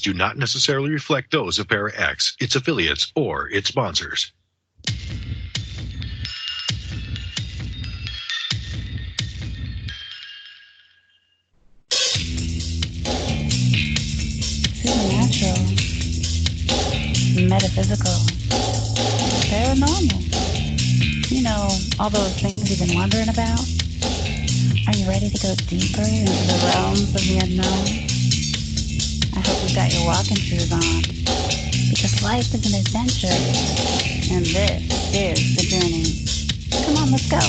do not necessarily reflect those of Para-X, its affiliates, or its sponsors. Supernatural, metaphysical, paranormal. You know, all those things you've been wondering about? Are you ready to go deeper into the realms of the unknown? I hope you've got your walking shoes on, because life is an adventure, and this is the journey. Come on, let's go.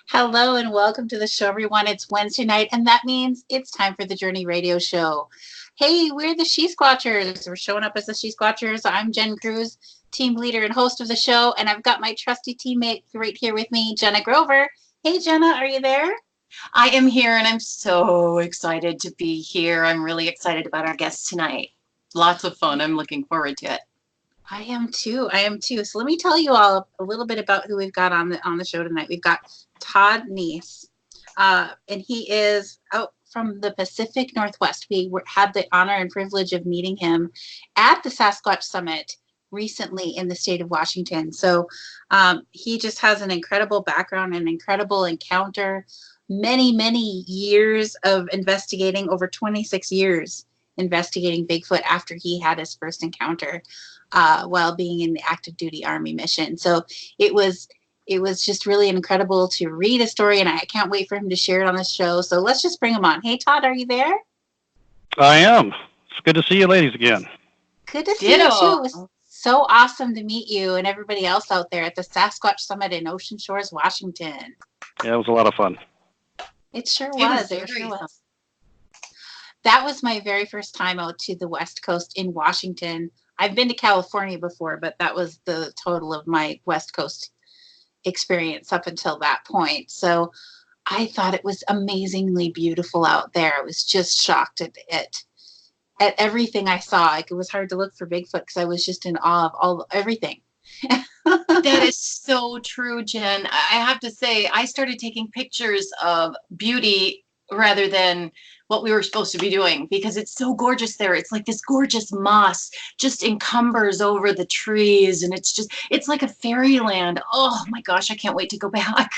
Hello and welcome to the show, everyone. It's Wednesday night, and that means it's time for the Journey Radio Show. Hey, we're the She-Squatchers. We're showing up as the She-Squatchers. I'm Jen Cruz, team leader and host of the show, and I've got my trusty teammate right here with me, Jenna Grover. Hey, Jenna, are you there? I am here, and I'm so excited to be here. I'm really excited about our guest tonight. Lots of fun. I'm looking forward to it. I am too. So let me tell you all a little bit about who we've got on the show tonight. We've got Todd Neiss, and he is out from the Pacific Northwest. We had the honor and privilege of meeting him at the Sasquatch Summit recently in the state of Washington. So he just has an incredible background, an incredible encounter, many years of investigating, over 26 years investigating Bigfoot after he had his first encounter while being in the active duty Army mission. So it was just really incredible to read a story, and I can't wait for him to share it on the show. So let's just bring him on. Hey, Todd, are you there? I am. It's good to see you ladies again. Good to see you, too. It was so awesome to meet you and everybody else out there at the Sasquatch Summit in Ocean Shores, Washington. Yeah, it was a lot of fun. It sure was. It sure was. That was my very first time out to the West Coast in Washington. I've been to California before, but that was the total of my West Coast experience up until that point. So I thought it was amazingly beautiful out there. I was just shocked at everything I saw. Like, it was hard to look for Bigfoot because I was just in awe of everything. That is so true, Jen. I have to say, I started taking pictures of beauty rather than what we were supposed to be doing, because it's so gorgeous there. It's like this gorgeous moss just encumbers over the trees, and it's like a fairyland. Oh my gosh, I can't wait to go back.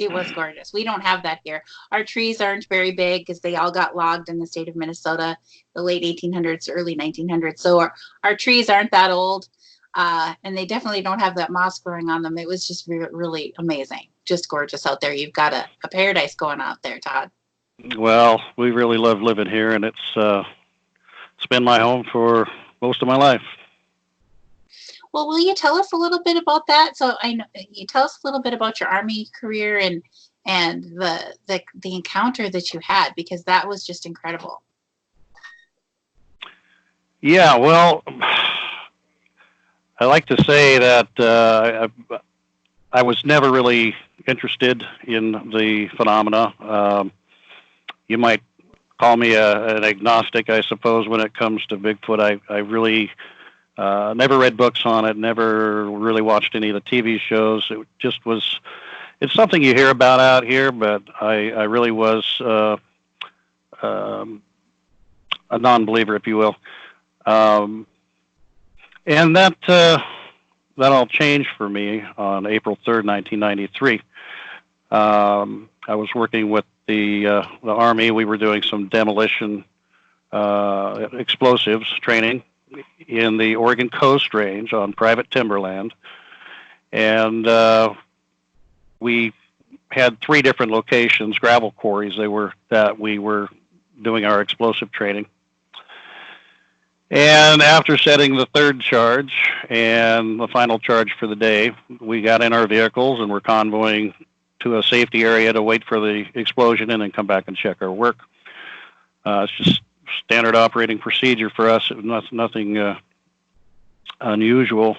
It was gorgeous. We don't have that here. Our trees aren't very big because they all got logged in the state of Minnesota, the late 1800s, early 1900s. So our trees aren't that old, and they definitely don't have that moss growing on them. It was just really amazing. Just gorgeous out there. You've got a paradise going out there, Todd. Well, we really love living here, and it's been my home for most of my life. Well, will you tell us a little bit about that? So I know you tell us a little bit about your Army career and the encounter that you had, because that was just incredible. Yeah, well, I like to say that I was never really interested in the phenomena. You might call me an agnostic, I suppose, when it comes to Bigfoot. I really never read books on it, never really watched any of the TV shows. It just was, it's something you hear about out here, but I really was a non-believer, if you will. And that all changed for me on April 3rd, 1993. I was working with the Army. We were doing some demolition explosives training in the Oregon Coast Range on private timberland. And we had 3 different locations, gravel quarries, that we were doing our explosive training. And after setting the 3rd charge and the final charge for the day, we got in our vehicles and were convoying to a safety area to wait for the explosion and then come back and check our work. It's just standard operating procedure for us. It was nothing unusual.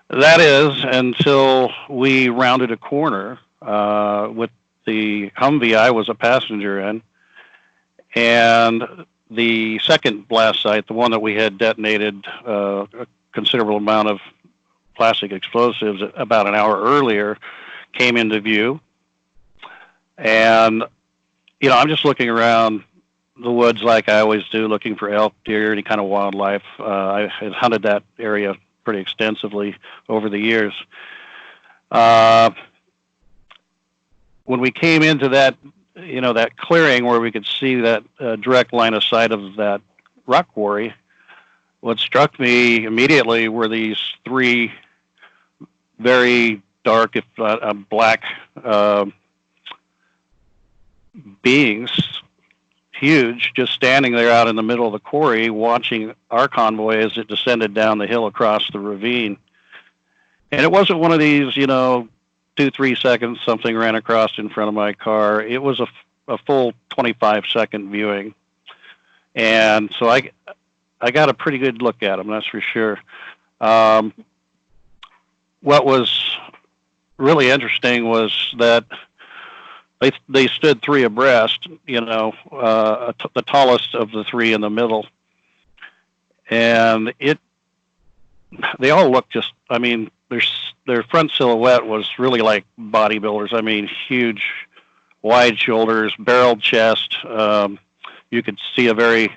That is, until we rounded a corner with the Humvee I was a passenger in, and the second blast site, the one that we had detonated a considerable amount of plastic explosives about an hour earlier came into view. And, you know, I'm just looking around the woods like I always do, looking for elk, deer, any kind of wildlife. I had hunted that area pretty extensively over the years. When we came into that, you know, that clearing where we could see that direct line of sight of that rock quarry, what struck me immediately were these three very dark, if not black, beings, huge, just standing there out in the middle of the quarry, watching our convoy as it descended down the hill across the ravine. And it wasn't one of these, you know, 2-3 seconds, something ran across in front of my car. It was a full 25-second viewing. And so I got a pretty good look at them, that's for sure. What was really interesting was that they stood three abreast, you know, the tallest of the three in the middle. And they all looked just, I mean, their front silhouette was really like bodybuilders. I mean, huge, wide shoulders, barreled chest. You could see a very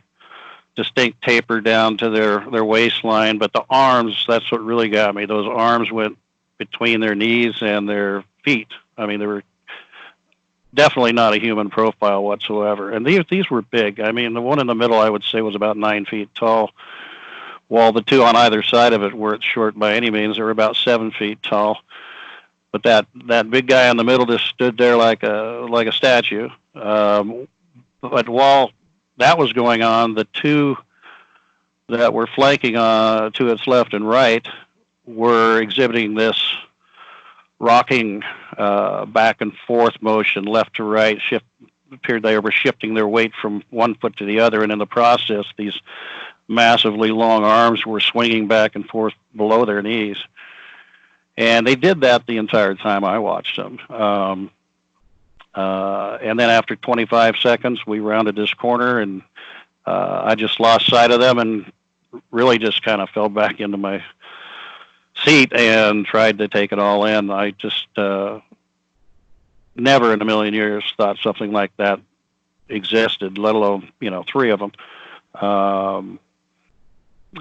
distinct taper down to their waistline, but the arms, that's what really got me. Those arms went between their knees and their feet. I mean, they were definitely not a human profile whatsoever. And these were big. I mean, the one in the middle, I would say, was about 9 feet tall, while the two on either side of it weren't short by any means. They were about 7 feet tall. But that big guy in the middle just stood there like a statue. But while that was going on, the two that were flanking to its left and right were exhibiting this rocking back and forth motion, left to right. Appeared they were shifting their weight from one foot to the other, and in the process, these massively long arms were swinging back and forth below their knees. And they did that the entire time I watched them. And then after 25 seconds, we rounded this corner, and I just lost sight of them and really just kind of fell back into my seat and tried to take it all in. I just never in a million years thought something like that existed, let alone, you know, three of them.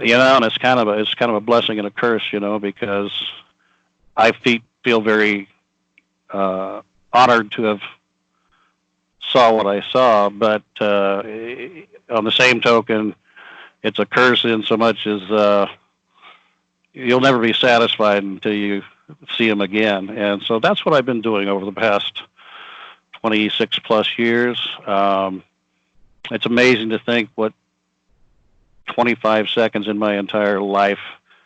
You know, and it's kind of a blessing and a curse, you know, because I feel very honored to have saw what I saw, but on the same token, it's a curse in so much as you'll never be satisfied until you see them again. And so that's what I've been doing over the past 26 plus years. It's amazing to think what 25 seconds in my entire life,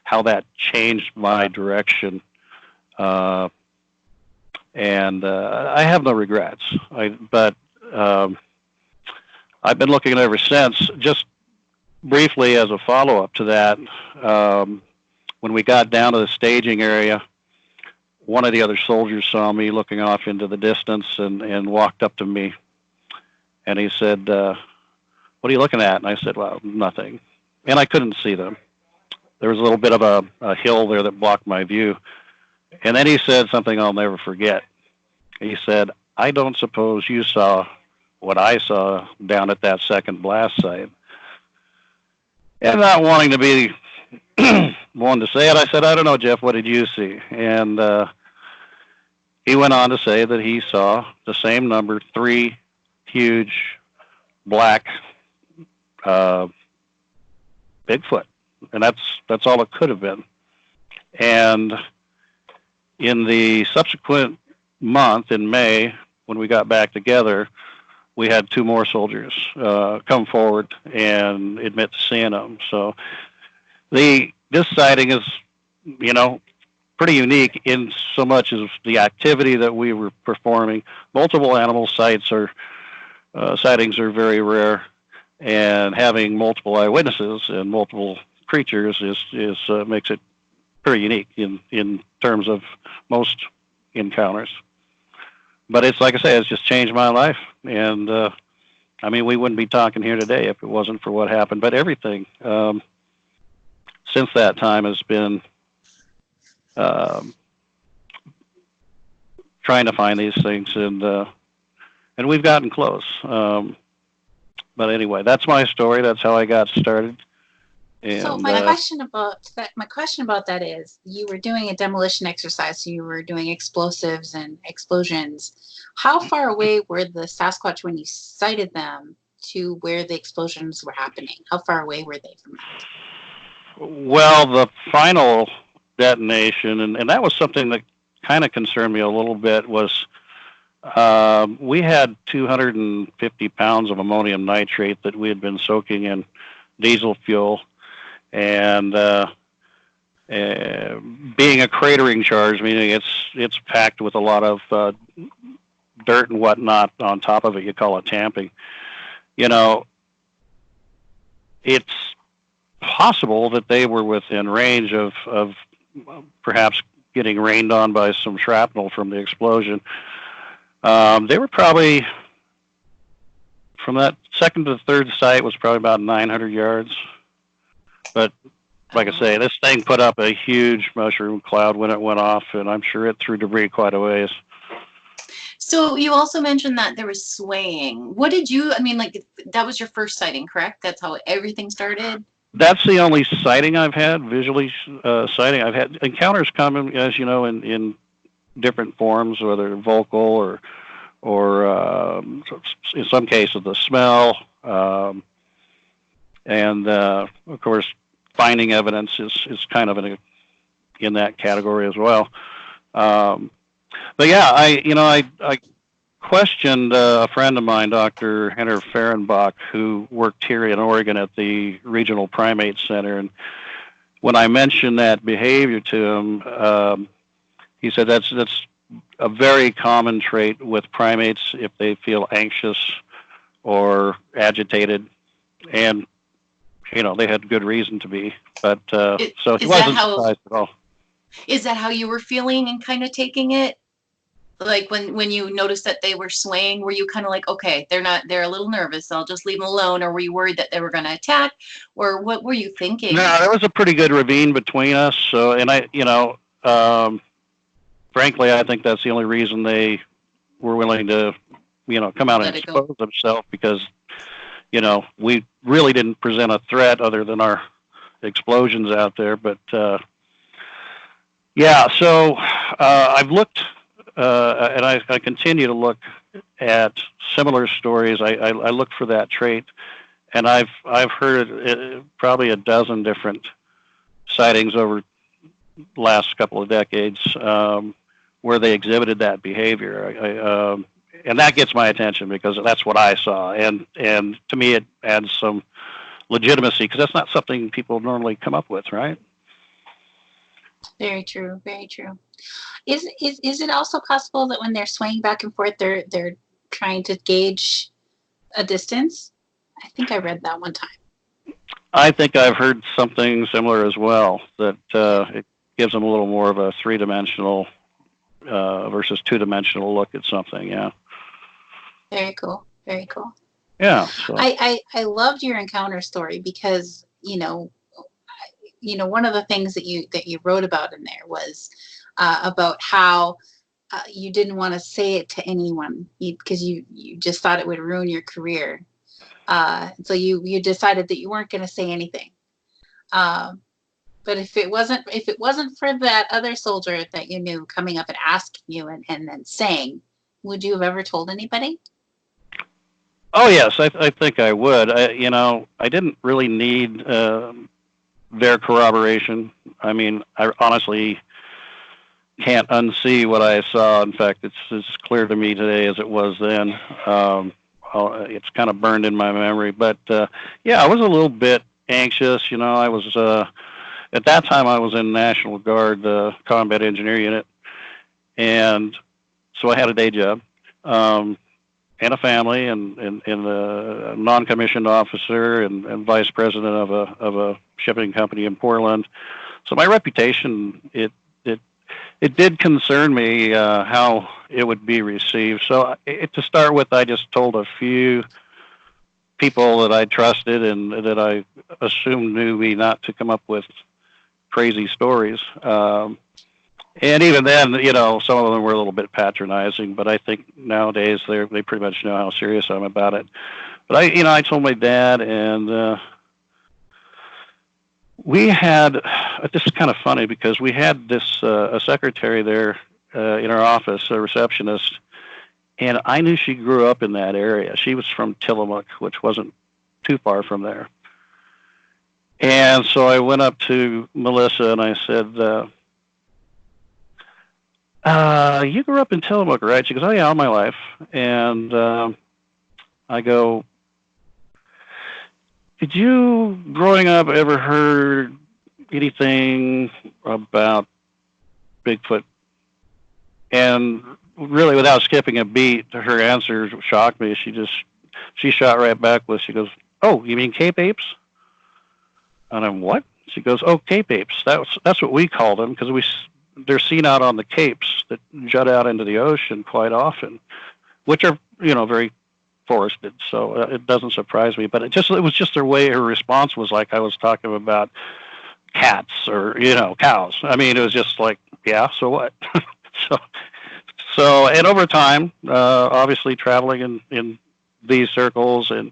how that changed my direction. And I have no regrets. But I've been looking at it ever since. Just briefly as a follow-up to that, when we got down to the staging area, one of the other soldiers saw me looking off into the distance and walked up to me. And he said, "What are you looking at?" And I said, "Well, nothing." And I couldn't see them. There was a little bit of a hill there that blocked my view. And then he said something I'll never forget. He said, "I don't suppose you saw what I saw down at that second blast site." And not wanting to be one to say it, I said, "I don't know, Jeff, what did you see?" And he went on to say that he saw the same number, 3 huge black Bigfoot. And that's all it could have been. And in the subsequent month, in May, when we got back together, we had 2 more soldiers come forward and admit to seeing them. So this sighting is, you know, pretty unique in so much as the activity that we were performing. Multiple animal sightings are very rare, and having multiple eyewitnesses and multiple creatures is makes it pretty unique in terms of most encounters. But it's like I say, it's just changed my life. And I mean, we wouldn't be talking here today if it wasn't for what happened. But everything since that time has been trying to find these things, and we've gotten close. But anyway, that's my story. That's how I got started. And, so my question about that is, you were doing a demolition exercise, so you were doing explosives and explosions. How far away were the Sasquatch when you sighted them to where the explosions were happening? How far away were they from that? Well, the final detonation, and that was something that kind of concerned me a little bit, was we had 250 pounds of ammonium nitrate that we had been soaking in diesel fuel. And being a cratering charge, meaning it's packed with a lot of dirt and whatnot on top of it, you call it tamping. It's possible that they were within range of perhaps getting rained on by some shrapnel from the explosion. They were probably, from that second to the third site, was probably about 900 yards. But like I say, this thing put up a huge mushroom cloud when it went off, and I'm sure it threw debris quite a ways. So you also mentioned that there was swaying. What did you, that was your first sighting, correct? That's how everything started? That's the only sighting I've had, visually sighting. I've had encounters come, as you know, in different forms, whether vocal or in some cases the smell. And of course, finding evidence is kind of in that category as well. But yeah, I questioned a friend of mine, Dr. Henner Fehrenbach, who worked here in Oregon at the Regional Primate Center. And when I mentioned that behavior to him, he said that's a very common trait with primates if they feel anxious or agitated. And they had good reason to be, but so he wasn't surprised at all. Is that how you were feeling and kind of taking it? Like when you noticed that they were swaying, were you kind of like, okay, they're a little nervous, I'll just leave them alone? Or were you worried that they were going to attack? Or what were you thinking? No, there was a pretty good ravine between us. So, and frankly, I think that's the only reason they were willing to, come out and expose themselves, because we really didn't present a threat other than our explosions out there. But yeah, so I've looked, and I continue to look at similar stories. I look for that trait, and I've heard probably a dozen different sightings over the last couple of decades where they exhibited that behavior. And that gets my attention because that's what I saw. And to me, it adds some legitimacy, because that's not something people normally come up with, right? Very true. Very true. Is it also possible that when they're swaying back and forth, they're trying to gauge a distance? I think I read that one time. I think I've heard something similar as well, that it gives them a little more of a three-dimensional versus two-dimensional look at something. Yeah. Very cool. Very cool. Yeah. So. I loved your encounter story because, one of the things that you wrote about in there was about how you didn't want to say it to anyone because you just thought it would ruin your career. So you decided that you weren't going to say anything. But if it wasn't for that other soldier that you knew coming up and asking you and then saying, would you have ever told anybody? Oh yes, I think I would. I didn't really need their corroboration. I mean, I honestly can't unsee what I saw. In fact, it's as clear to me today as it was then. It's kind of burned in my memory. But yeah, I was a little bit anxious. I was at that time I was in National Guard, the Combat Engineer Unit, and so I had a day job. And a family, and a non-commissioned officer, and vice president of a shipping company in Portland. So my reputation, it did concern me how it would be received. So to start with, I just told a few people that I trusted and that I assumed knew me not to come up with crazy stories. And even then, some of them were a little bit patronizing, but I think nowadays they pretty much know how serious I'm about it. But I told my dad, and we had, this is kind of funny because we had this, a secretary there in our office, a receptionist, and I knew she grew up in that area. She was from Tillamook, which wasn't too far from there. And so I went up to Melissa and I said, you grew up in Tillamook, right? She goes, oh yeah, all my life. And I go, did you, growing up, ever heard anything about Bigfoot? And really, without skipping a beat, her answer shocked me. She shot right back with, she goes, oh, you mean Cape apes? And I'm, what? She goes, oh, Cape apes. That's what we call them, because they're seen out on the capes that jut out into the ocean quite often, which are, very forested. So it doesn't surprise me. But it was just the way her response was, like I was talking about cats or, cows. I mean, it was just like, yeah, so what? So, and over time, obviously traveling in these circles and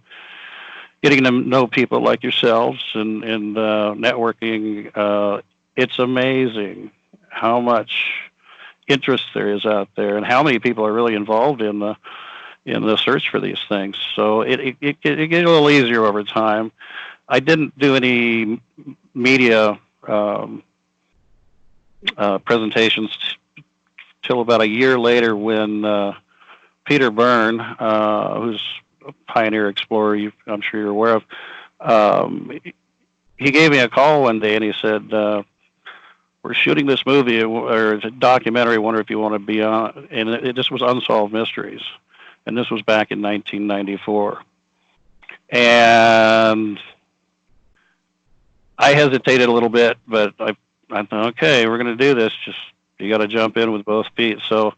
getting to know people like yourselves and networking, it's amazing how much interest there is out there and how many people are really involved in the search for these things. So it gets a little easier over time. I didn't do any media presentations till about a year later when Peter Byrne, who's a pioneer explorer, I'm sure you're aware of, he gave me a call one day and he said, we're shooting this movie or it's a documentary, I wonder if you want to be on, and this was Unsolved Mysteries. And this was back in 1994. And I hesitated a little bit, but I thought, okay, we're going to do this. Just, you got to jump in with both feet. So,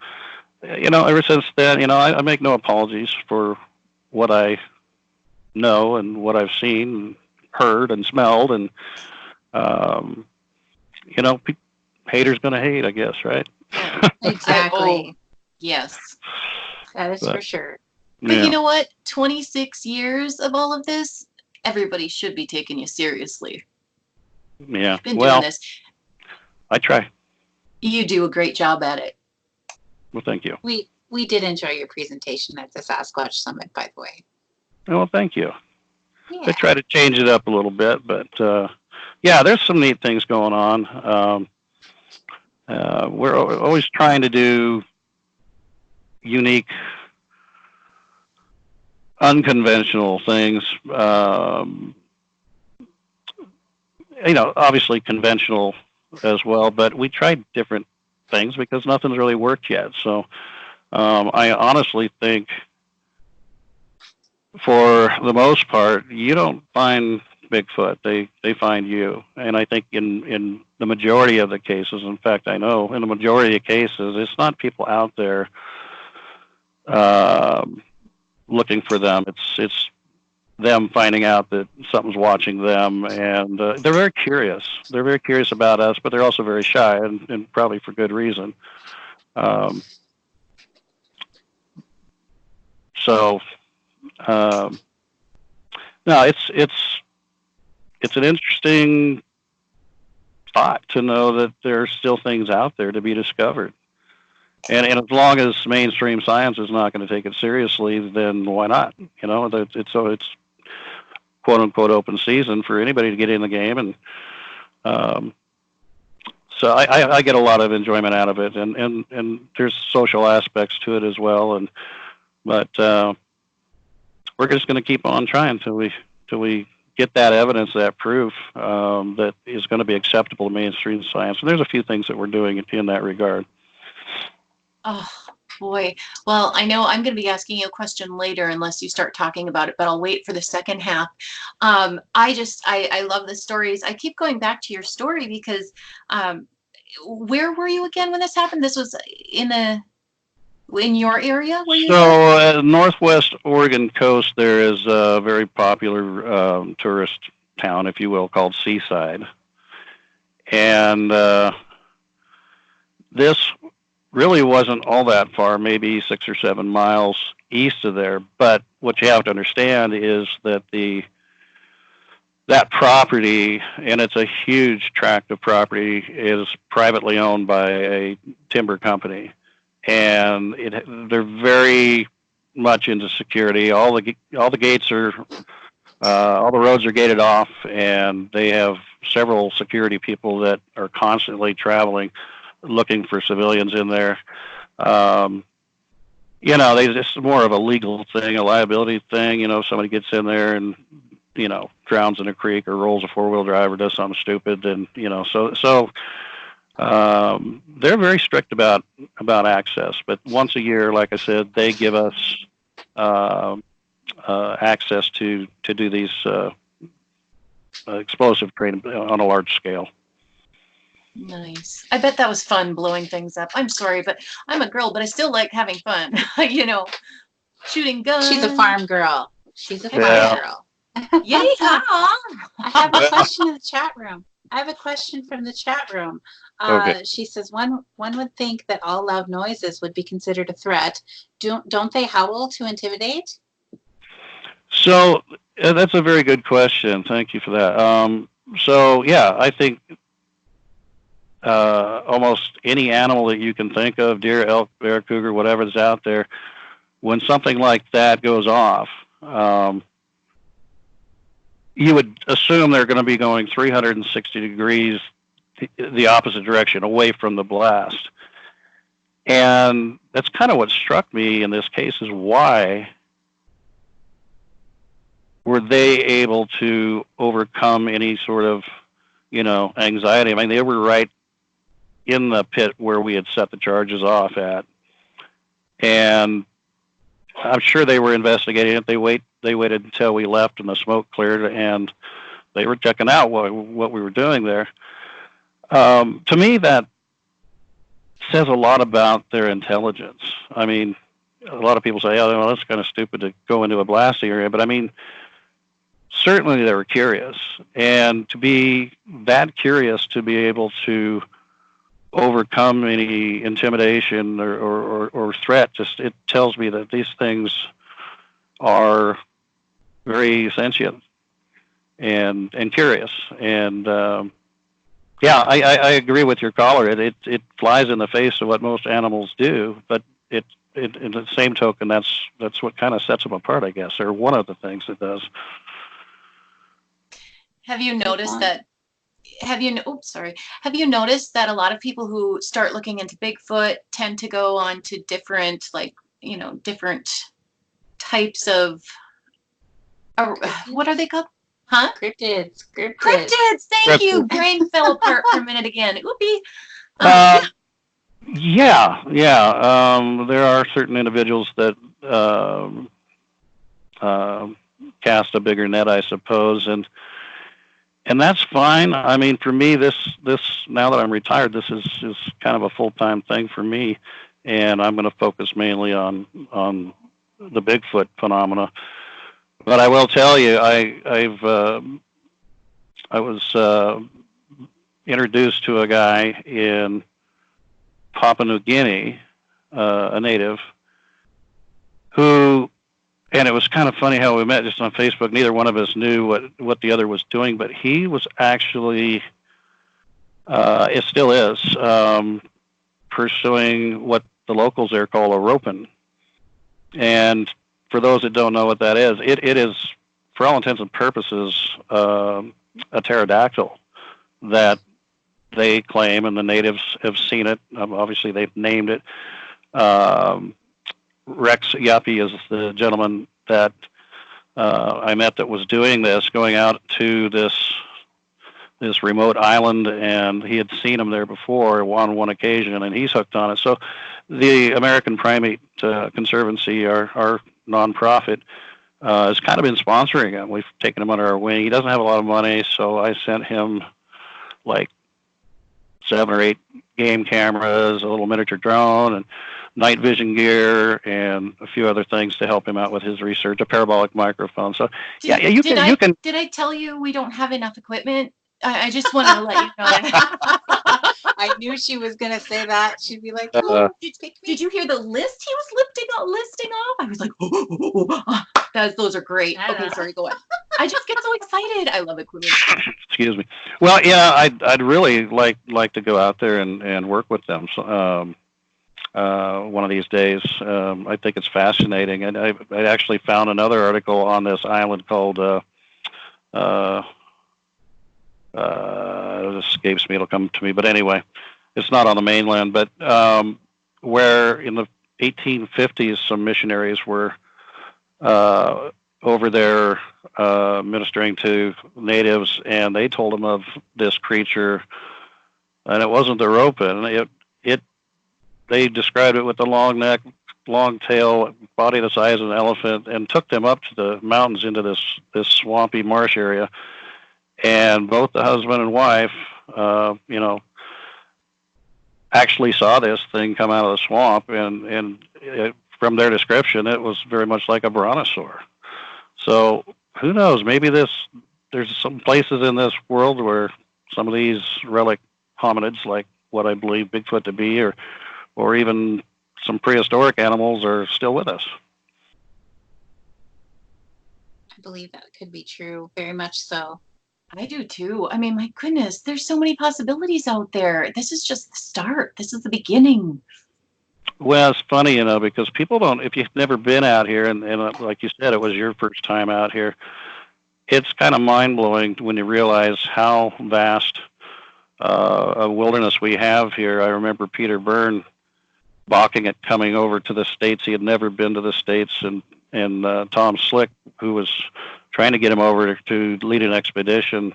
ever since then, I make no apologies for what I know and what I've seen, and heard and smelled. And, haters going to hate, I guess, right? Exactly. Yes. That is for sure. But you know what? 26 years of all of this, everybody should be taking you seriously. Yeah. You've been doing this. I try. You do a great job at it. Well, thank you. We did enjoy your presentation at the Sasquatch Summit, by the way. Well, thank you. Yeah. I try to change it up a little bit, but there's some neat things going on. We're always trying to do unique, unconventional things. Obviously conventional as well, but we tried different things because nothing's really worked yet. So I honestly think for the most part, you don't find Bigfoot, they find you. And I think in the majority of the cases, in fact, I know in the majority of cases, it's not people out there looking for them. It's them finding out that something's watching them, and they're very curious. They're very curious about us, but they're also very shy, and probably for good reason. No, it's an interesting thought to know that there's still things out there to be discovered. And as long as mainstream science is not going to take it seriously, then why not? It's quote unquote open season for anybody to get in the game. And so I get a lot of enjoyment out of it, and there's social aspects to it as well. But we're just going to keep on trying till we get that evidence, that proof that is going to be acceptable to mainstream science. And there's a few things that we're doing in that regard. Oh, boy. Well, I know I'm going to be asking you a question later unless you start talking about it, but I'll wait for the second half. I love the stories. I keep going back to your story because where were you again when this happened? This was in your area? So Northwest Oregon coast, there is a very popular tourist town, if you will, called Seaside. And this really wasn't all that far, maybe 6 or 7 miles east of there. But what you have to understand is that that property, and it's a huge tract of property, is privately owned by a timber company, and they're very much into security. All the gates are, all the roads are gated off, and they have several security people that are constantly traveling, looking for civilians in there. It's more of a legal thing, a liability thing. If somebody gets in there and drowns in a creek or rolls a 4-wheel drive or does something stupid, and they're very strict about access. But once a year, like I said, they give us access to do these explosive training on a large scale. Nice. I bet that was fun blowing things up. I'm sorry, but I'm a girl, but I still like having fun. Shooting guns. She's a farm girl. She's a farm girl. Yeah. I have a question in the chat room. I have a question from the chat room. Okay. She says, one would think that all loud noises would be considered a threat. Don't they howl to intimidate? So that's a very good question. Thank you for that. I think almost any animal that you can think of, deer, elk, bear, cougar, whatever's out there, when something like that goes off, you would assume they're going to be going 360 degrees the opposite direction, away from the blast. And that's kind of what struck me in this case, is why were they able to overcome any sort of, anxiety? I mean, they were right in the pit where we had set the charges off at. And I'm sure they were investigating it. They waited until we left and the smoke cleared, and they were checking out what we were doing there. To me, that says a lot about their intelligence. I mean, a lot of people say, "Oh, well, that's kind of stupid to go into a blasting area," but I mean, certainly they were curious, and to be that curious, to be able to overcome any intimidation or threat, it tells me that these things are very sentient and curious. And I agree with your caller. It flies in the face of what most animals do, but in the same token, that's what kind of sets them apart, I guess, or one of the things it does. Have you noticed that? Have you noticed that a lot of people who start looking into Bigfoot tend to go on to different types of, what are they called? Huh? Cryptids. Thank you. Brain fell apart for a minute again. Oopie. There are certain individuals that cast a bigger net, I suppose, and that's fine. I mean, for me, this now that I'm retired, this is kind of a full-time thing for me, and I'm going to focus mainly on the Bigfoot phenomena. But I will tell you, I was introduced to a guy in Papua New Guinea, a native, who. And it was kind of funny how we met just on Facebook. Neither one of us knew what the other was doing, but he was actually, it still is, pursuing what the locals there call a roping. And for those that don't know what that is, it is, for all intents and purposes, a pterodactyl that they claim, and the natives have seen it. Obviously, they've named it. Rex Yuppie is the gentleman that I met that was doing this, going out to this remote island, and he had seen him there before on one occasion, and he's hooked on it. So the American Primate Conservancy, our nonprofit, has kind of been sponsoring him. We've taken him under our wing. He doesn't have a lot of money, so I sent him like 7 or 8 game cameras, a little miniature drone, and night vision gear, and a few other things to help him out with his research, a parabolic microphone. So Did I tell you we don't have enough equipment I just want to let you know. I knew she was gonna say that. She'd be like, Uh, "Oh, pick me." Did you hear the list he was listing off? I was like, those are great. Okay, sorry, go on. I just get so excited. I love equipment. Excuse me. Well, yeah, I'd really like to go out there and work with them. So, one of these days. I think it's fascinating, and I actually found another article on this island called. It escapes me. It'll come to me. But anyway, it's not on the mainland, but where in the 1850s some missionaries were over there ministering to natives, and they told them of this creature, and it wasn't the ropen. They described it with the long neck, long tail, body the size of an elephant, and took them up to the mountains into this swampy marsh area. And both the husband and wife, actually saw this thing come out of the swamp, and from their description, it was very much like a brontosaur. So who knows? Maybe there's some places in this world where some of these relic hominids, like what I believe Bigfoot to be, or even some prehistoric animals, are still with us. I believe that could be true, very much so. I do too. I mean, my goodness, there's so many possibilities out there. This is just the start. This is the beginning. Well, it's funny, because people don't, if you've never been out here, and like you said, it was your first time out here, it's kind of mind-blowing when you realize how vast a wilderness we have here. I remember Peter Byrne balking at coming over to the States. He had never been to the States, and Tom Slick, who was trying to get him over to lead an expedition,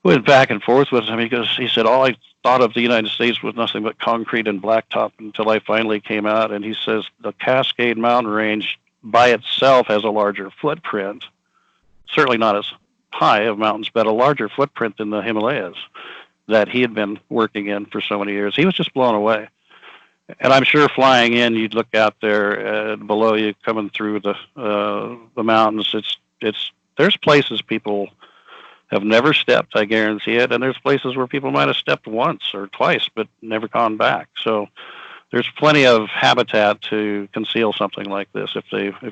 went back and forth with him because he said, all I thought of the United States was nothing but concrete and blacktop until I finally came out. And he says the Cascade Mountain Range by itself has a larger footprint, certainly not as high of mountains, but a larger footprint than the Himalayas that he had been working in for so many years. He was just blown away. And I'm sure flying in, you'd look out there below you, coming through the mountains. There's places people have never stepped, I guarantee it, and there's places where people might have stepped once or twice, but never gone back. So there's plenty of habitat to conceal something like this if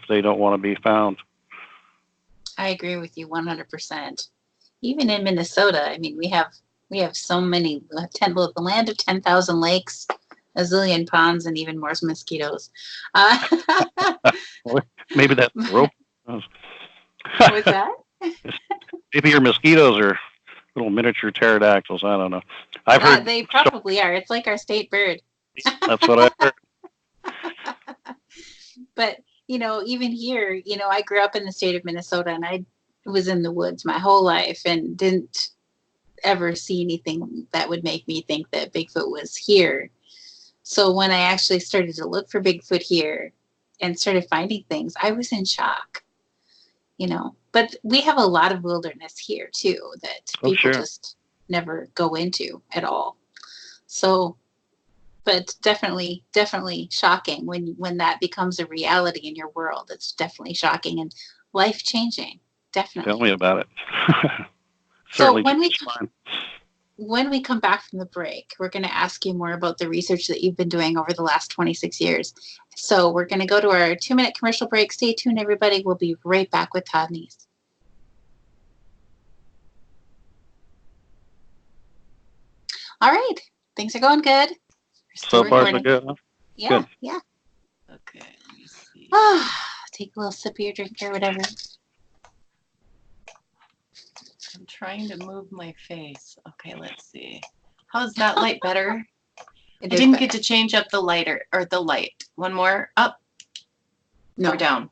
they don't want to be found. I agree with you 100%. Even in Minnesota, I mean, we have so many, the land of 10,000 lakes, a zillion ponds, and even more mosquitoes. Maybe that's the rope. What's that? Maybe your mosquitoes are little miniature pterodactyls. I don't know. I've heard they probably are. It's like our state bird. That's what I heard. But, even here, I grew up in the state of Minnesota, and I was in the woods my whole life and didn't ever see anything that would make me think that Bigfoot was here. So when I actually started to look for Bigfoot here and started finding things, I was in shock, But we have a lot of wilderness here too that people just never go into at all. So, but definitely shocking when that becomes a reality in your world. It's definitely shocking and life-changing. Definitely. Tell me about it. So when we come back from the break, we're going to ask you more about the research that you've been doing over the last 26 years. So we're going to go to our 2-minute commercial break. Stay tuned, everybody. We'll be right back with Todd Neiss. All right. Things are going good. So far, so good. Huh? Yeah. Good. Yeah. Okay. Let me see. Take a little sip of your drink or whatever. I'm trying to move my face. Okay, let's see. How's that light better? I didn't get to change up the light. One more up. No. Or down.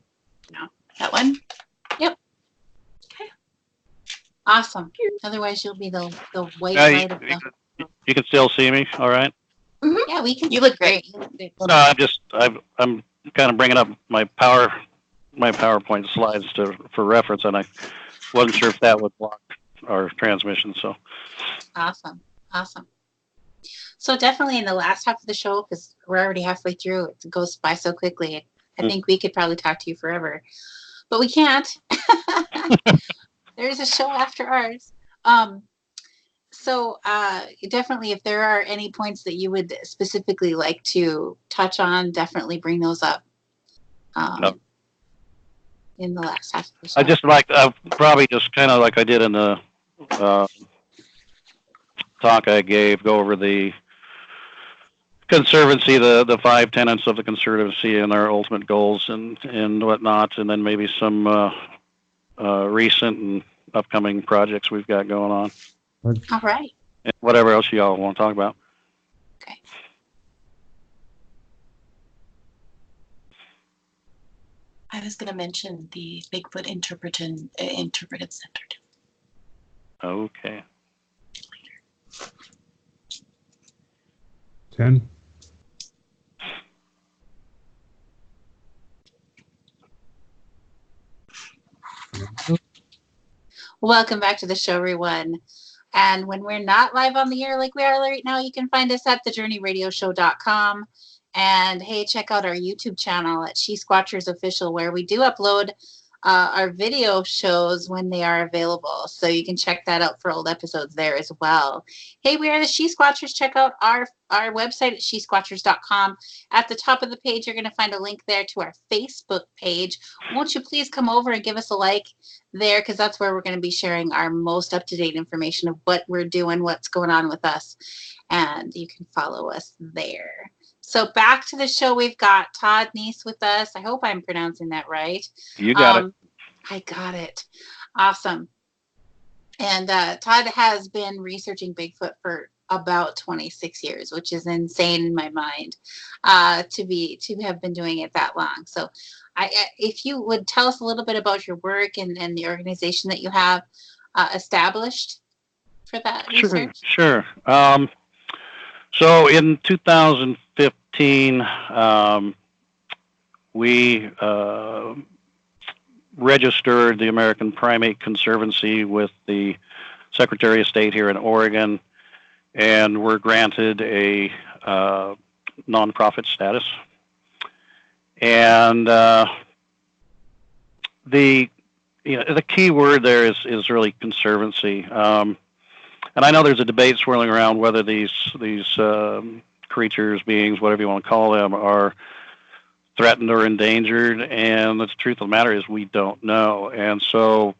No. That one? Yep. Okay. Awesome. Otherwise, you'll be the white light of the. You can still see me, all right? Mm-hmm. Yeah, we can. You look great. No, I'm kind of bringing up my PowerPoint slides for reference, and I wasn't sure if that would block our transmission. So awesome. So definitely in the last half of the show, because we're already halfway through, it goes by so quickly. I think we could probably talk to you forever, but we can't. There's a show after ours. So definitely, if there are any points that you would specifically like to touch on, definitely bring those up in the last half of the show. I just probably just kind of like I did in the talk I gave, go over the Conservancy, the 5 tenets of the Conservancy and our ultimate goals and whatnot, and then maybe some recent and upcoming projects we've got going on. All right. And whatever else y'all want to talk about. Okay. I was going to mention the Bigfoot interpretive center. Okay. 10. Welcome back to the show, everyone. And when we're not live on the air like we are right now, you can find us at thejourneyradioshow.com. And hey, check out our YouTube channel at She-Squatchers Official, where we do upload our video shows when they are available. So you can check that out for old episodes there as well. Hey, we are the She-Squatchers. Check out our website at shesquatchers.com. At the top of the page, you're going to find a link there to our Facebook page. Won't you please come over and give us a like there, because that's where we're going to be sharing our most up-to-date information of what we're doing, what's going on with us, and you can follow us there. So back to the show, we've got Todd Neiss with us. I hope I'm pronouncing that right. You got it. I got it. Awesome. And Todd has been researching Bigfoot for about 26 years, which is insane in my mind to have been doing it that long. So if you would tell us a little bit about your work and the organization that you have established for that research. Sure. So in 2015, we registered the American Primate Conservancy with the Secretary of State here in Oregon, and were granted a nonprofit status. And the key word there is really conservancy. And I know there's a debate swirling around whether these creatures, beings, whatever you want to call them, are threatened or endangered. And the truth of the matter is we don't know. And so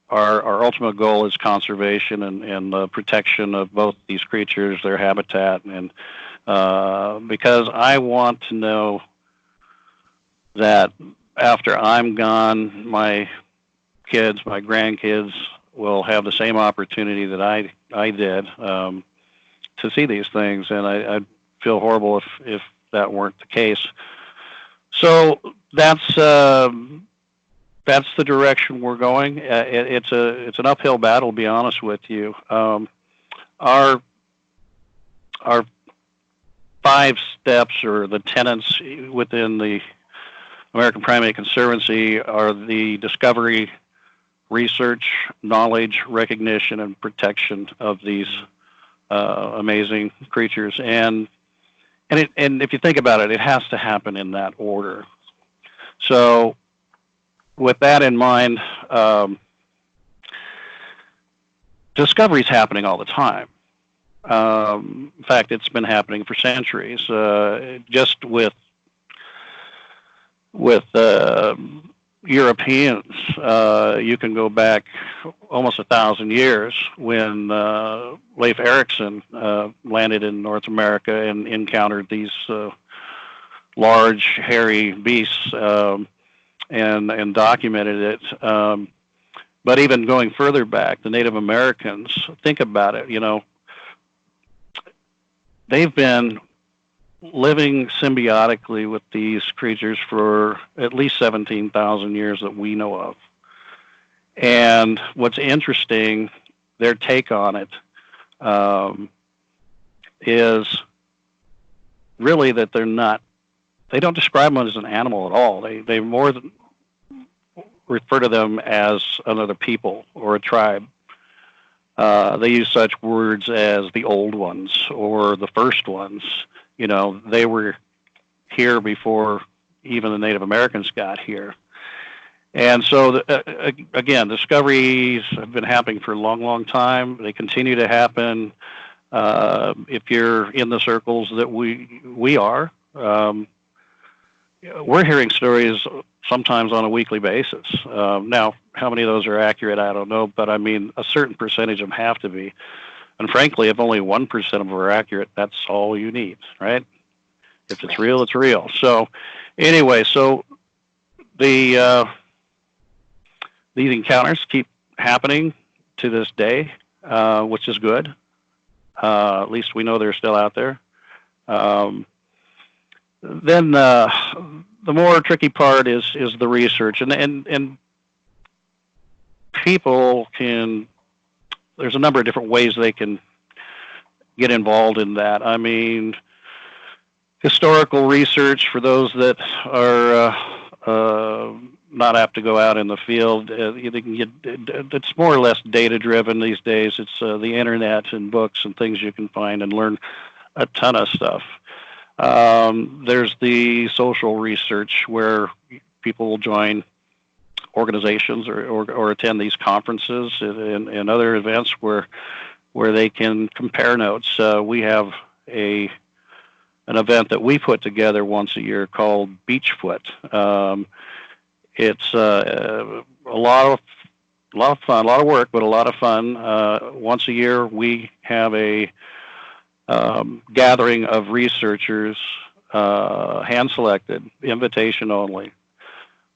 our ultimate goal is conservation and the protection of both these creatures, their habitat, and because I want to know that after I'm gone, my kids, my grandkids, will have the same opportunity that I did to see these things, and I'd feel horrible if that weren't the case. So that's the direction we're going. It's an uphill battle, to be honest with you. Our 5 steps, or the tenets within the American Primate Conservancy, are the discovery, research, knowledge, recognition, and protection of these amazing creatures. And if you think about it, it has to happen in that order. So with that in mind, discovery is happening all the time. In fact, it's been happening for centuries. Just with Europeans, you can go back almost 1,000 years when Leif Erikson landed in North America and encountered these large, hairy beasts and documented it. But even going further back, the Native Americans, think about it, they've been living symbiotically with these creatures for at least 17,000 years that we know of. And what's interesting, their take on it, is really that they don't describe them as an animal at all. They more than refer to them as another people or a tribe. They use such words as the old ones or the first ones. They were here before even the Native Americans got here. And so, again, discoveries have been happening for a long, long time. They continue to happen. If you're in the circles that we are, we're hearing stories sometimes on a weekly basis. Now, how many of those are accurate, I don't know, but I mean, a certain percentage of them have to be. And frankly, if only 1% of them are accurate, that's all you need, right? If it's real, it's real. So anyway, so these encounters keep happening to this day, which is good. At least we know they're still out there. Then the more tricky part is the research, and people can. There's a number of different ways they can get involved in that. I mean, historical research for those that are not apt to go out in the field. It's more or less data driven these days. It's the internet and books and things you can find and learn a ton of stuff. There's the social research where people will join organizations or attend these conferences and other events where they can compare notes. We have an event that we put together once a year called Beachfoot. It's a lot of fun, a lot of work, but a lot of fun. Once a year, we have a gathering of researchers, hand-selected, invitation only,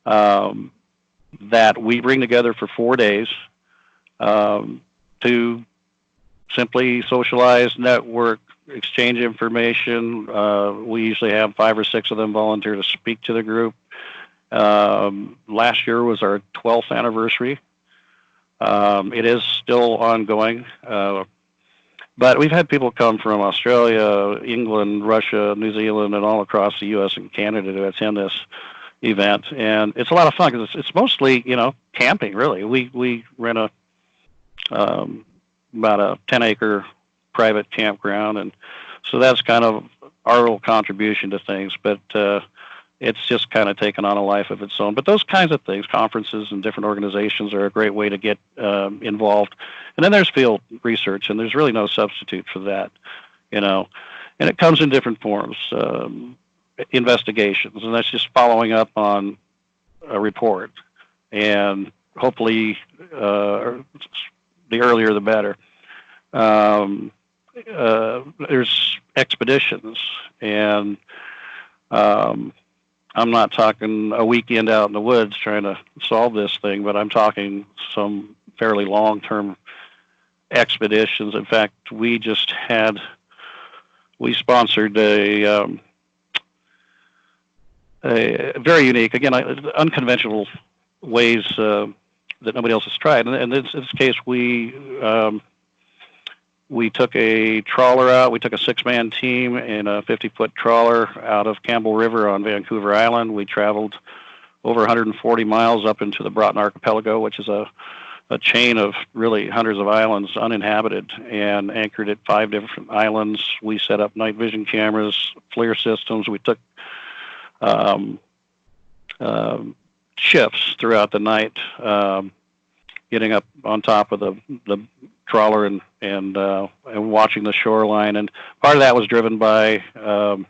that we bring together for 4 days to simply socialize, network, exchange information. We usually have 5 or 6 of them volunteer to speak to the group. Last year was our 12th anniversary. It is still ongoing. But we've had people come from Australia, England, Russia, New Zealand, and all across the U.S. and Canada to attend this event. And it's a lot of fun because it's mostly, camping, really. We rent about a 10-acre private campground. And so that's kind of our little contribution to things. But it's just kind of taken on a life of its own. But those kinds of things, conferences and different organizations, are a great way to get involved. And then there's field research, and there's really no substitute for that, And it comes in different forms, investigations, and that's just following up on a report. And hopefully, the earlier the better. There's expeditions, and I'm not talking a weekend out in the woods trying to solve this thing, but I'm talking some fairly long-term expeditions. In fact, we sponsored a very unique, again, unconventional ways that nobody else has tried. And in this case, we took a trawler out. We took a 6-man team in a 50-foot trawler out of Campbell River on Vancouver Island. We traveled over 140 miles up into the Broughton Archipelago, which is a chain of really hundreds of islands uninhabited, and anchored at 5 different islands. We set up night vision cameras, FLIR systems. We took shifts throughout the night, getting up on top of the trawler and watching the shoreline. And part of that was driven by the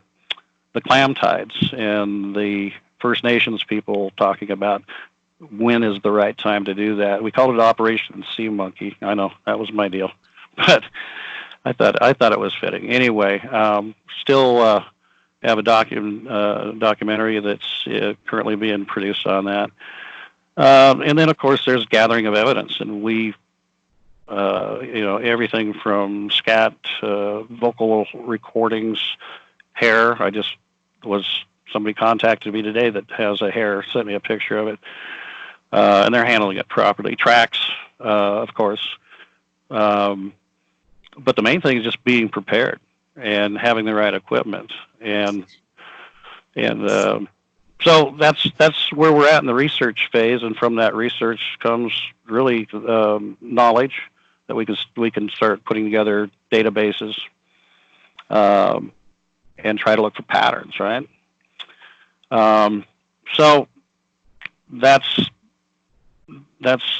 clam tides and the First Nations people talking about when is the right time to do that. We called it Operation Sea Monkey. I know that was my deal, but I thought it was fitting. Anyway, still have a documentary that's currently being produced on that. And then, of course, there's gathering of evidence, and we, everything from scat, vocal recordings, hair. Somebody contacted me today that has a hair, sent me a picture of it, and they're handling it properly. Tracks, of course. But the main thing is just being prepared and having the right equipment. And so that's where we're at in the research phase, and from that research comes really knowledge that we can start putting together databases and try to look for patterns, right? So that's that's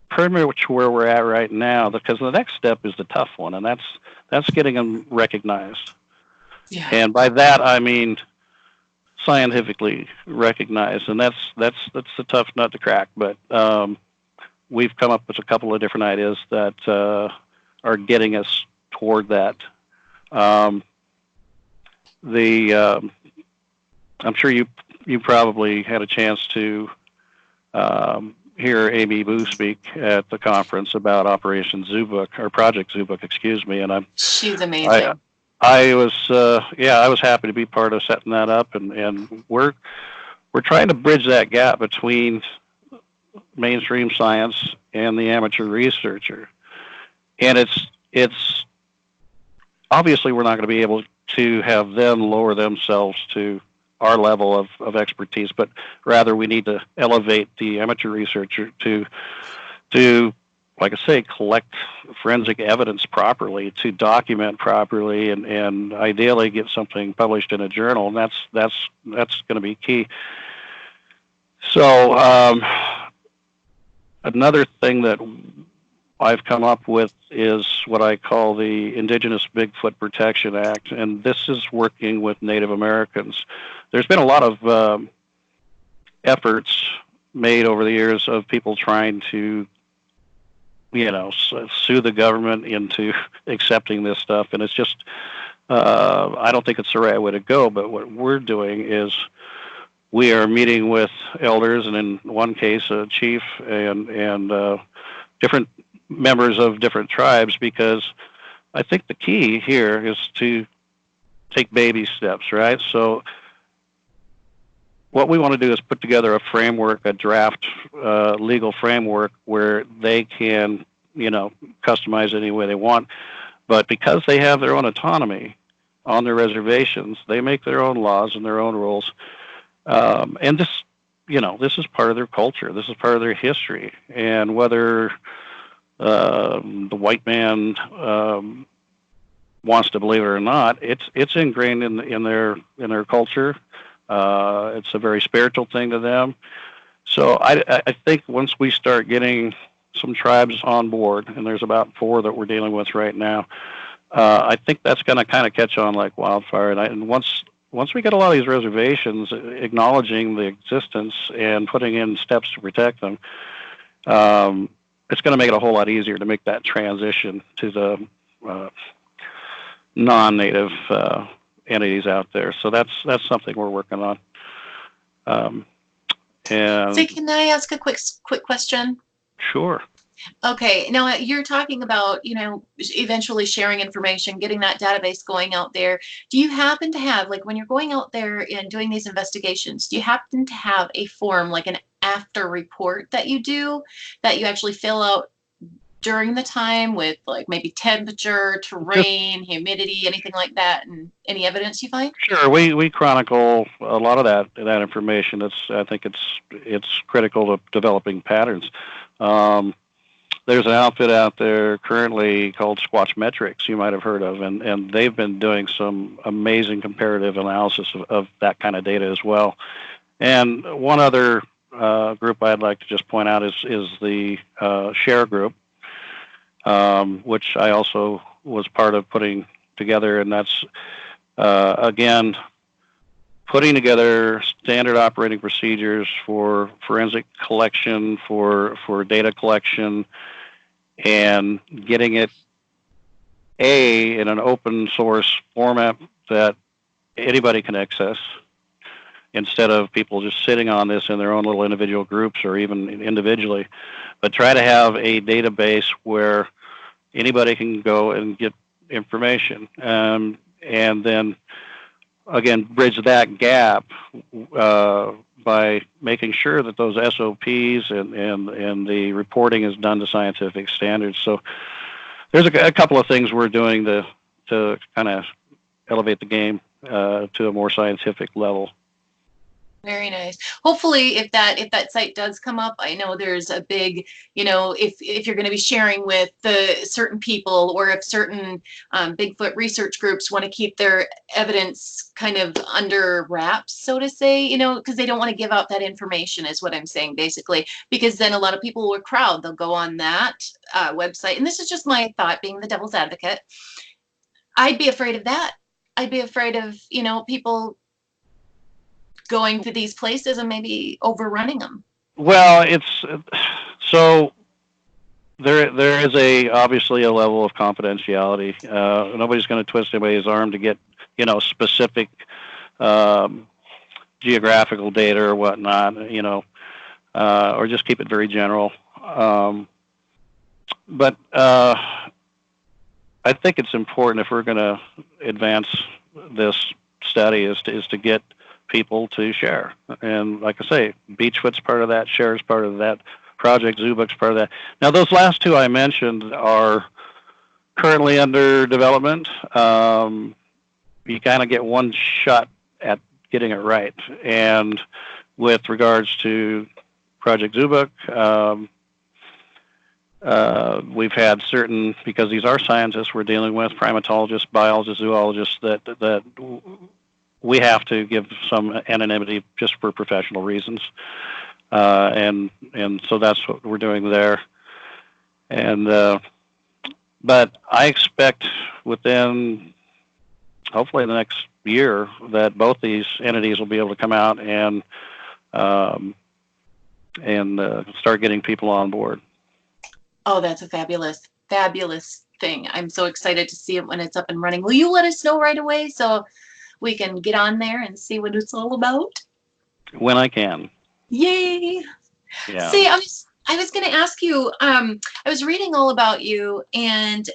pretty much where we're at right now, because the next step is the tough one, and that's getting them recognized. Yeah. And by that I mean scientifically recognized, and that's a tough nut to crack. But we've come up with a couple of different ideas that are getting us toward that. I'm sure you probably had a chance to hear Amy Boo speak at the conference about Operation Zoobook, or Project Zoobook, excuse me. And she's amazing. I was happy to be part of setting that up, and we're trying to bridge that gap between mainstream science and the amateur researcher. And it's obviously we're not going to be able to have them lower themselves to our level of expertise, but rather we need to elevate the amateur researcher to like I say, collect forensic evidence properly, to document properly, and ideally get something published in a journal. And that's going to be key. So another thing that I've come up with is what I call the Indigenous Bigfoot Protection Act, and this is working with Native Americans. There's been a lot of efforts made over the years of people trying to, sue the government into accepting this stuff, and it's just, I don't think it's the right way to go. But what we're doing is we are meeting with elders, and in one case, a chief, and different members of different tribes, because I think the key here is to take baby steps, right? So what we want to do is put together a framework, a draft legal framework where they can, customize any way they want. But because they have their own autonomy on their reservations, they make their own laws and their own rules. And this, this is part of their culture. This is part of their history. And whether the white man wants to believe it or not, it's ingrained in their culture. It's a very spiritual thing to them. So I think once we start getting some tribes on board, and there's about 4 that we're dealing with right now, I think that's going to kind of catch on like wildfire. And once we get a lot of these reservations acknowledging the existence and putting in steps to protect them, it's going to make it a whole lot easier to make that transition to the non-native entities out there. So that's something we're working on. And so can I ask a quick question? Sure. Okay. Now you're talking about, eventually sharing information, getting that database going out there. Do you happen to have, like, when you're going out there and doing these investigations, do you happen to have a form, like an after report that you do, that you actually fill out during the time with, like, maybe temperature, terrain, humidity, anything like that, and any evidence you find? Sure. We chronicle a lot of that information. I think it's critical to developing patterns. There's an outfit out there currently called Squatch Metrics, you might have heard of, and they've been doing some amazing comparative analysis of that kind of data as well. And one other group I'd like to just point out is the SHARE group, which I also was part of putting together, and that's, again, putting together standard operating procedures for forensic collection, for data collection, and getting it in an open source format that anybody can access, instead of people just sitting on this in their own little individual groups or even individually, but try to have a database where anybody can go and get information, and then again bridge that gap by making sure that those SOPs and the reporting is done to scientific standards. So there's a couple of things we're doing to kind of elevate the game to a more scientific level. Very nice. Hopefully, if that site does come up, I know there's a big, if you're going to be sharing with the certain people, or if certain Bigfoot research groups want to keep their evidence kind of under wraps, so to say, because they don't want to give out that information, is what I'm saying, basically, because then a lot of people will crowd. They'll go on that website. And this is just my thought, being the devil's advocate. I'd be afraid of that. I'd be afraid of, people going to these places and maybe overrunning them. Well, it's so there is obviously a level of confidentiality. Nobody's going to twist anybody's arm to get specific geographical data or whatnot, or just keep it very general. But I think it's important, if we're going to advance this study, is to get people to share. And like I say, Beachfoot's part of that, Share's part of that, Project Zoobook's part of that. Now, those last two I mentioned are currently under development. You kind of get one shot at getting it right. And with regards to Project Zoobook, we've had certain, because these are scientists we're dealing with, primatologists, biologists, zoologists, that we have to give some anonymity just for professional reasons. And so that's what we're doing there. And but I expect within, hopefully, the next year, that both these entities will be able to come out and start getting people on board. Oh, that's a fabulous, fabulous thing. I'm so excited to see it when it's up and running. Will you let us know right away so we can get on there and see what it's all about? When I can. Yay! Yeah. See, I was going to ask you, I was reading all about you and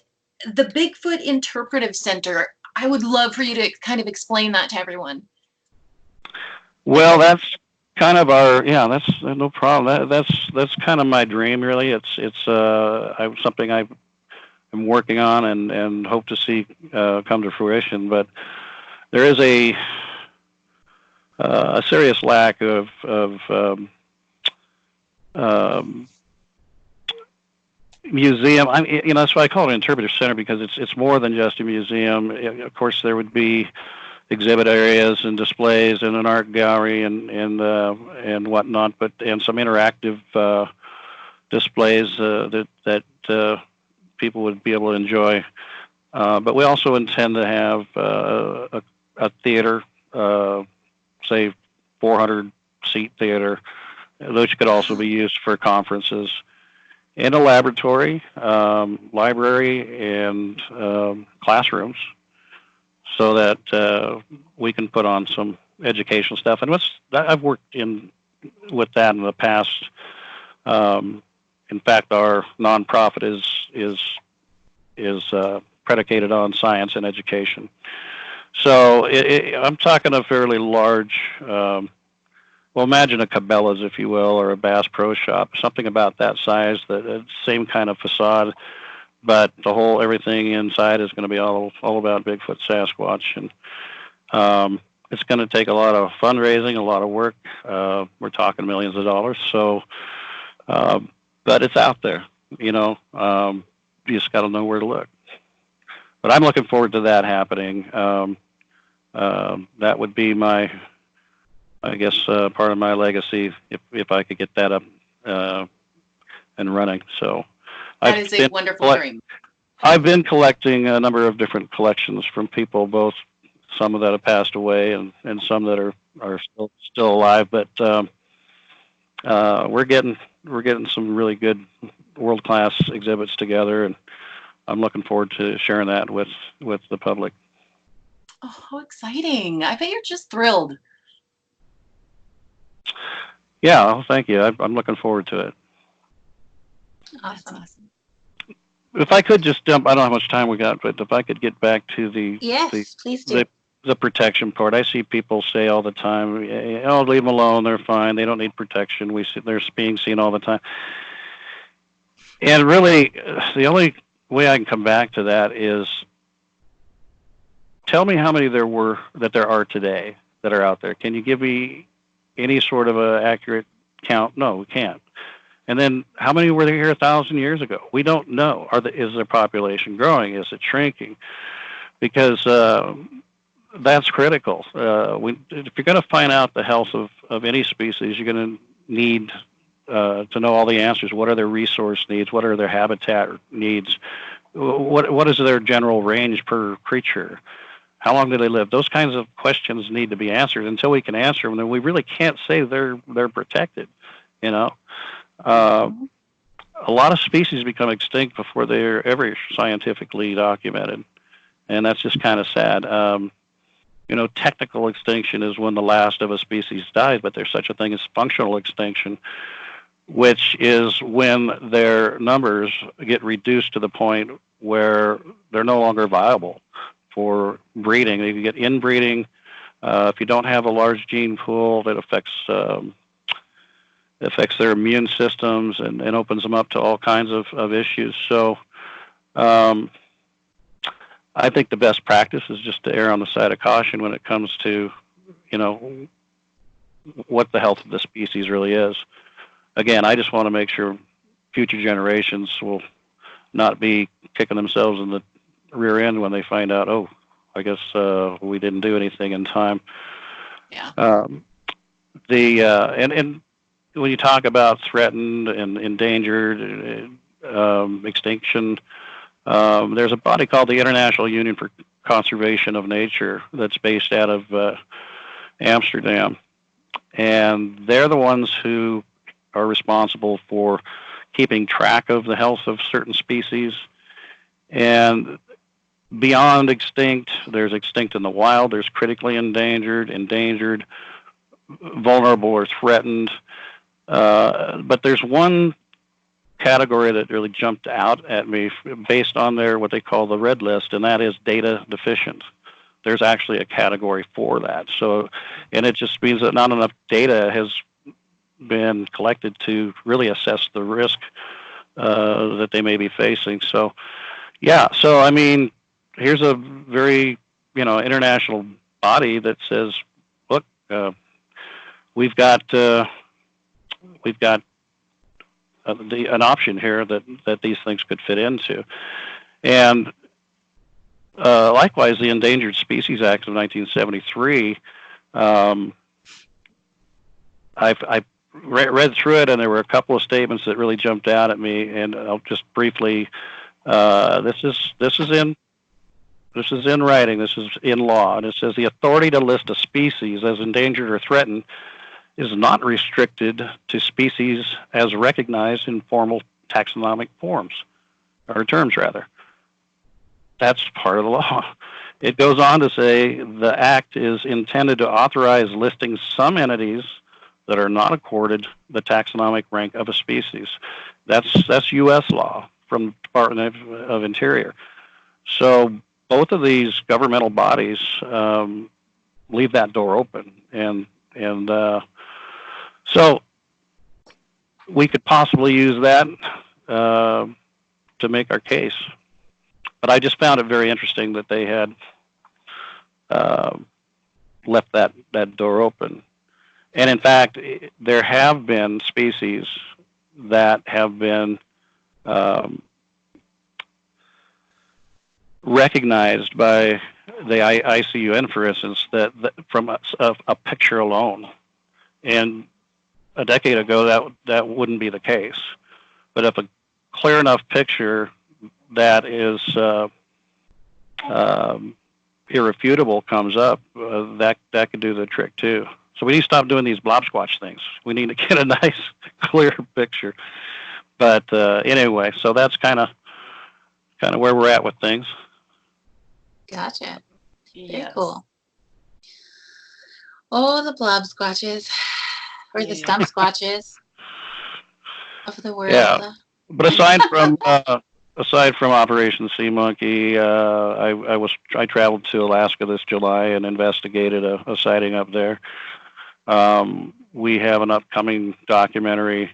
the Bigfoot Interpretive Center. I would love for you to kind of explain that to everyone. Well, that's kind of that's no problem. That's kind of my dream, really. It's something I'm working on and hope to see come to fruition. But there is a serious lack of museum. That's why I call it an interpretive center, because it's more than just a museum. Of course, there would be exhibit areas and displays and an art gallery and whatnot, and some interactive displays that people would be able to enjoy. But we also intend to have a theater, say 400-seat theater, which could also be used for conferences, and a laboratory, library, and classrooms, so that we can put on some educational stuff. And I've worked with that in the past. In fact, our nonprofit is predicated on science and education. So I'm talking a fairly large, imagine a Cabela's, if you will, or a Bass Pro Shop, something about that size, the same kind of facade, but everything inside is going to be all about Bigfoot, Sasquatch, and it's going to take a lot of fundraising, a lot of work. We're talking millions of dollars. So, but it's out there, you just got to know where to look. But I'm looking forward to that happening. That would be my, I guess, part of my legacy, if I could get that up and running. So that is a wonderful dream. I've been collecting a number of different collections from people, both some that have passed away and some that are still alive. But we're getting some really good world-class exhibits together, and I'm looking forward to sharing that with the public. Oh, how exciting. I bet you're just thrilled. Yeah, well, thank you. I'm looking forward to it. Awesome. If I could just jump, I don't know how much time we got, but if I could get back to please do. The protection part. I see people say all the time, "Oh, leave them alone. They're fine. They don't need protection." They're being seen all the time. And really, the only way I can come back to that is, tell me how many there are today that are out there. Can you give me any sort of a accurate count? No, we can't. And then how many were there here 1,000 years ago? We don't know. Is their population growing? Is it shrinking? Because that's critical. If you're going to find out the health of any species, you're going to need to know all the answers. What are their resource needs? What are their habitat needs? What is their general range per creature? How long do they live? Those kinds of questions need to be answered. Until we can answer them, then we really can't say they're protected. You know, a lot of species become extinct before they're ever scientifically documented, and that's just kind of sad. You know, technical extinction is when the last of a species dies, but there's such a thing as functional extinction, which is when their numbers get reduced to the point where they're no longer viable for breeding. You get inbreeding. If you don't have a large gene pool, that affects their immune systems and opens them up to all kinds of issues. So I think the best practice is just to err on the side of caution when it comes to, you know, what the health of the species really is. Again, I just want to make sure future generations will not be kicking themselves in the rear end when they find out, oh, I guess we didn't do anything in time. Yeah. And when you talk about threatened and endangered, extinction, there's a body called the International Union for Conservation of Nature that's based out of Amsterdam, and they're the ones who are responsible for keeping track of the health of certain species. And beyond extinct, there's extinct in the wild, there's critically endangered, vulnerable or threatened. But there's one category that really jumped out at me based on what they call the red list, and that is data deficient. There's actually a category for that. So, and it just means that not enough data has been collected to really assess the risk that they may be facing. So, yeah. So, I mean, here's a very, international body that says, look, we've got an option here that these things could fit into. And likewise, the Endangered Species Act of 1973, I read through it, and there were a couple of statements that really jumped out at me, and I'll just briefly, this is in writing, this is in law, and it says the authority to list a species as endangered or threatened is not restricted to species as recognized in formal taxonomic forms, or terms rather. That's part of the law. It goes on to say the act is intended to authorize listing some entities that are not accorded the taxonomic rank of a species. That's U.S. law from the Department of Interior. So both of these governmental bodies leave that door open, and so we could possibly use that to make our case. But I just found it very interesting that they had left that door open. And in fact, there have been species that have been recognized by the ICUN, for instance, that from a picture alone. And a decade ago, that wouldn't be the case. But if a clear enough picture that is irrefutable comes up, that could do the trick too. So we need to stop doing these blob squatch things. We need to get a nice, clear picture. But anyway, so that's kind of where we're at with things. Gotcha. Yes. Very cool. Oh, the blob squatches, or the stump squatches of the world. Yeah, but aside from Operation Sea Monkey, I traveled to Alaska this July and investigated a sighting up there. We have an upcoming documentary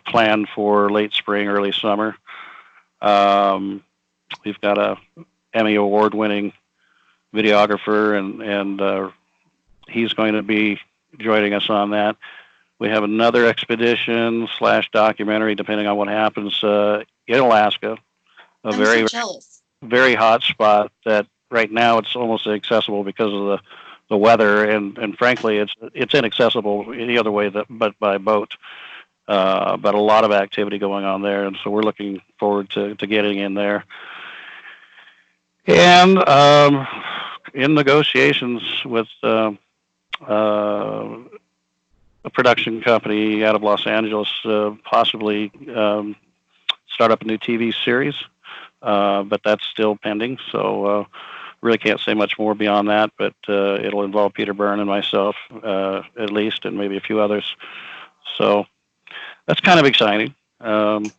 planned for late spring, early summer. We've got a Emmy award-winning videographer, and he's going to be joining us on that. We have another expedition / documentary, depending on what happens, in Alaska, a I'm very, so jealous. very hot spot that right now it's almost inaccessible because of the weather, and frankly, it's inaccessible any other way but by boat. But a lot of activity going on there, and so we're looking forward to getting in there. And in negotiations with a production company out of Los Angeles, possibly start up a new TV series, but that's still pending. So really can't say much more beyond that, but it'll involve Peter Byrne and myself at least, and maybe a few others. So that's kind of exciting. But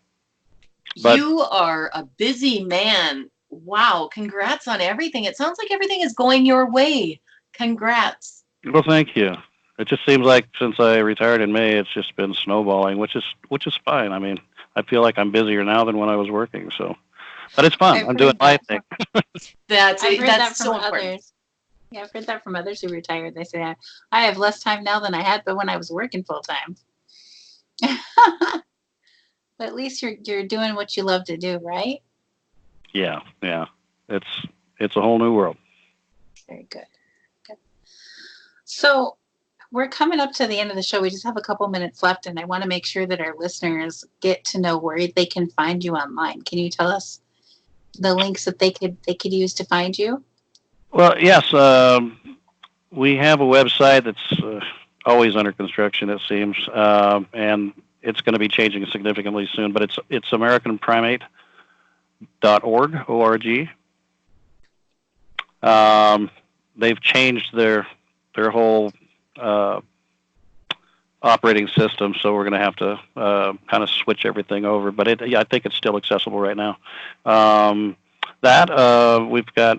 you are a busy man. Wow. Congrats on everything. It sounds like everything is going your way. Congrats. Well, thank you. It just seems like since I retired in May, it's just been snowballing, which is fine. I mean, I feel like I'm busier now than when I was working. So, but it's fun. I'm doing my thing. That's I've heard that so from important. others. Yeah, I've heard that from others who retired. They say, I have less time now than I had, but when I was working full time. But at least you're doing what you love to do, right? Yeah. It's a whole new world. Very good. So we're coming up to the end of the show. We just have a couple minutes left, and I want to make sure that our listeners get to know where they can find you online. Can you tell us the links that they could use to find you? Well, yes. We have a website that's always under construction, it seems, and it's going to be changing significantly soon. But it's AmericanPrimate.org. O-R-G. They've changed their whole operating system, so we're going to have to kind of switch everything over. But I think it's still accessible right now. We've got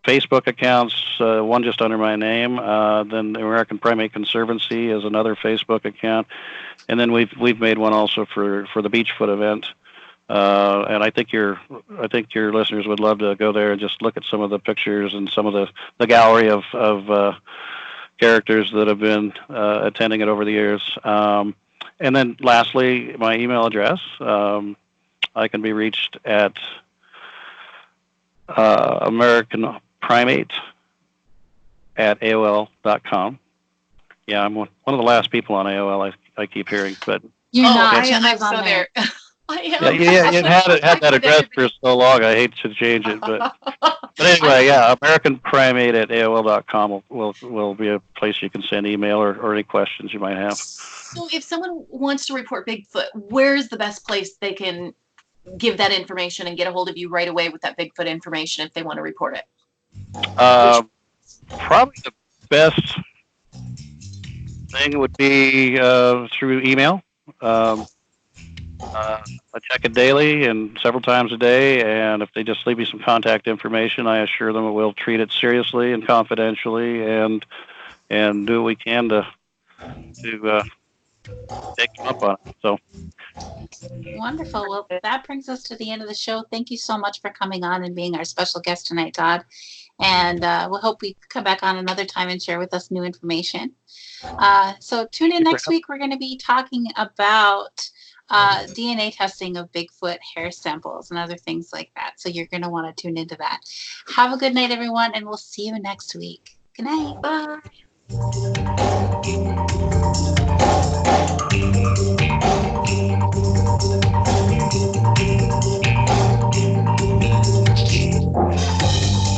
Facebook accounts, one just under my name. Then the American Primate Conservancy is another Facebook account, and then we've made one also for the Bigfoot event. And I think your listeners would love to go there and just look at some of the pictures and some of the gallery of characters that have been attending it over the years. And then lastly, my email address. I can be reached at AmericanPrimate@AOL.com. Yeah, I'm one of the last people on AOL I keep hearing, but You're not. I'm so there. Yeah, it had that address for so long. I hate to change it, but anyway, yeah, AmericanPrimate@AOL.com will be a place you can send email or any questions you might have. So, if someone wants to report Bigfoot, where's the best place they can give that information and get a hold of you right away with that Bigfoot information if they want to report it? Probably the best thing would be through email. I check it daily and several times a day, and if they just leave me some contact information, I assure them that we'll treat it seriously and confidentially, and do what we can to take them up on it. So wonderful. Well, that brings us to the end of the show. Thank you so much for coming on and being our special guest tonight, Todd. And we'll hope we come back on another time and share with us new information. So tune in next week. We're going to be talking about DNA testing of Bigfoot hair samples and other things like that. So you're going to want to tune into that. Have a good night, everyone, and we'll see you next week. Good night. Bye.